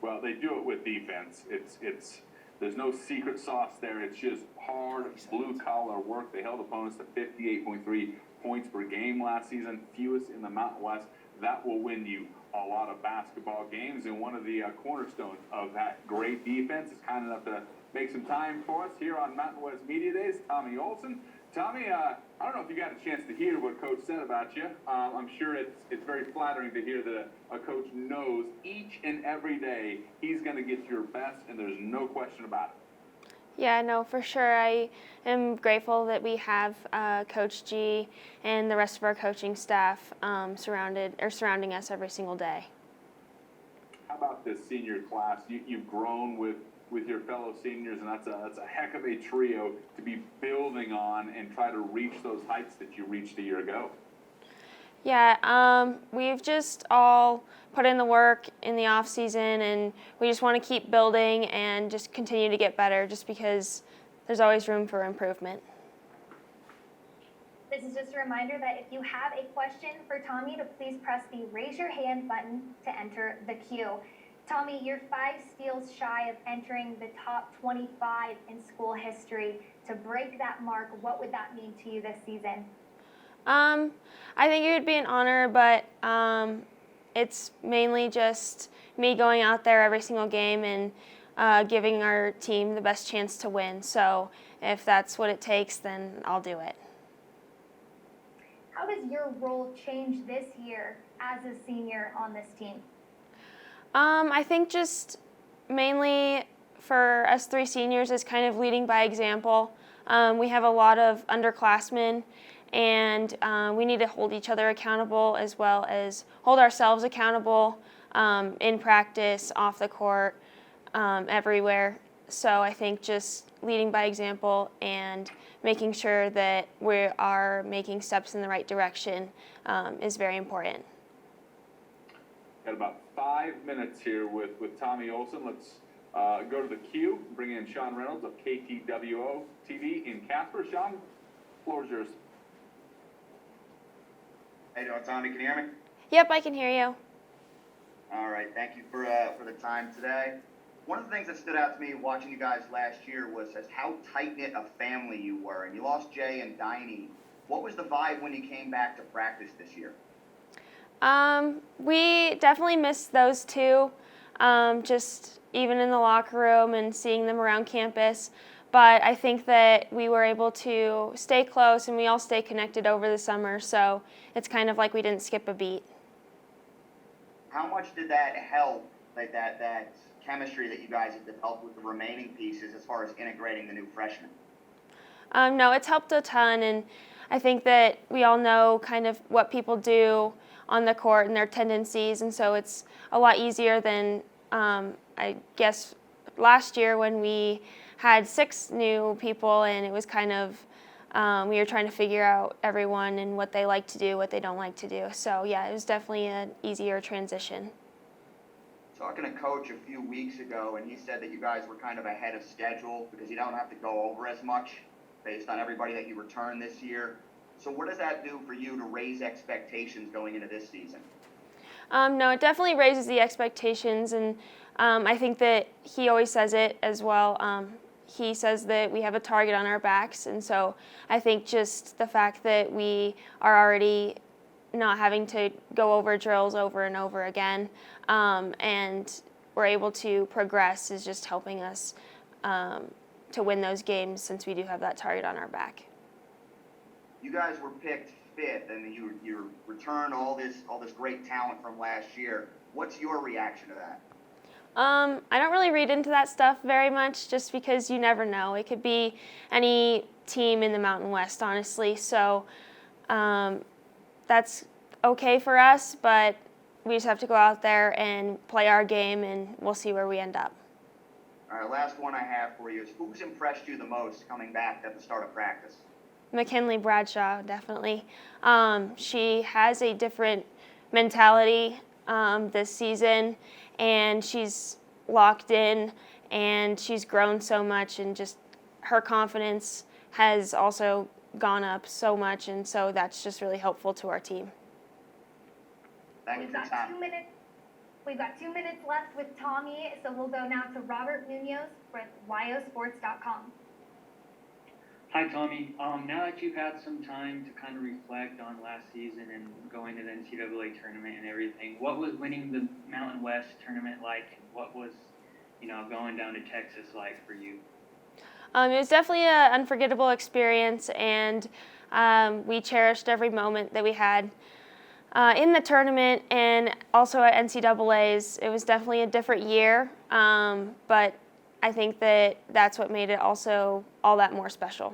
Well, they do it with defense. There's no secret sauce there. It's just hard, blue-collar work. They held opponents to 58.3 points per game last season, fewest in the Mountain West. That will win you a lot of basketball games, and one of the cornerstones of that great defense is kind enough to make some time for us here on Mountain West Media Days, Tommi Olson. Tommi, I don't know if you got a chance to hear what Coach said about you. I'm sure it's very flattering to hear that a coach knows each and every day he's going to get your best, and there's no question about it. Yeah, no, for sure. I am grateful that we have Coach G and the rest of our coaching staff surrounding us every single day. How about this senior class? You've grown with your fellow seniors, and that's a heck of a trio to be building on and try to reach those heights that you reached a year ago. Yeah, we've just all put in the work in the off season, and we just want to keep building and just continue to get better, just because there's always room for improvement. This is just a reminder that if you have a question for Tommi, to please press the raise your hand button to enter the queue. Tommi, you're 5 steals shy of entering the top 25 in school history. To break that mark, what would that mean to you this season? I think it would be an honor, but it's mainly just me going out there every single game and giving our team the best chance to win. So if that's what it takes, then I'll do it. How does your role change this year as a senior on this team? I think just mainly for us 3 seniors is kind of leading by example. We have a lot of underclassmen, and we need to hold each other accountable as well as hold ourselves accountable in practice, off the court, everywhere. So I think just leading by example and making sure that we are making steps in the right direction is very important. Got about 5 minutes here with Tommi Olson. Let's go to the queue, bring in Sean Reynolds of KTWO TV in Casper. Sean, floor is yours. How you doing, Tommi? Can you hear me? Yep, I can hear you. All right, thank you for the time today. One of the things that stood out to me watching you guys last year was how tight-knit a family you were, and you lost Jay and Diney. What was the vibe when you came back to practice this year? We definitely missed those 2, just even in the locker room and seeing them around campus. But I think that we were able to stay close, and we all stay connected over the summer, so it's kind of like we didn't skip a beat. How much did that help, like that chemistry that you guys have developed with the remaining pieces as far as integrating the new freshmen? No, it's helped a ton, and I think that we all know kind of what people do on the court and their tendencies, and so it's a lot easier than I guess last year when we had 6 new people, and it was kind of we were trying to figure out everyone and what they like to do, what they don't like to do. So yeah, it was definitely an easier transition. Talking to Coach a few weeks ago, and he said that you guys were kind of ahead of schedule because you don't have to go over as much based on everybody that you return this year. So what does that do for you to raise expectations going into this season? No, it definitely raises the expectations, and I think that he always says it as well. He says that we have a target on our backs, and so I think just the fact that we are already not having to go over drills over and over again, and we're able to progress is just helping us to win those games since we do have that target on our back. You guys were picked 5th, and you return all this great talent from last year. What's your reaction to that? I don't really read into that stuff very much, just because you never know. It could be any team in the Mountain West, honestly. So that's okay for us, but we just have to go out there and play our game, and we'll see where we end up. All right, last one I have for you is, who's impressed you the most coming back at the start of practice? McKinley Bradshaw, definitely. She has a different mentality this season, and she's locked in, and she's grown so much, and just her confidence has also gone up so much, and so that's just really helpful to our team. Thank you for your time. We've got 2 minutes left with Tommi, so we'll go now to Robert Munoz with yosports.com. Hi, Tommi. Now that you've had some time to kind of reflect on last season and going to the NCAA tournament and everything, what was winning the Mountain West tournament like, and what was, going down to Texas like for you? It was definitely an unforgettable experience, and we cherished every moment that we had in the tournament and also at NCAAs. It was definitely a different year, but I think that's what made it also all that more special.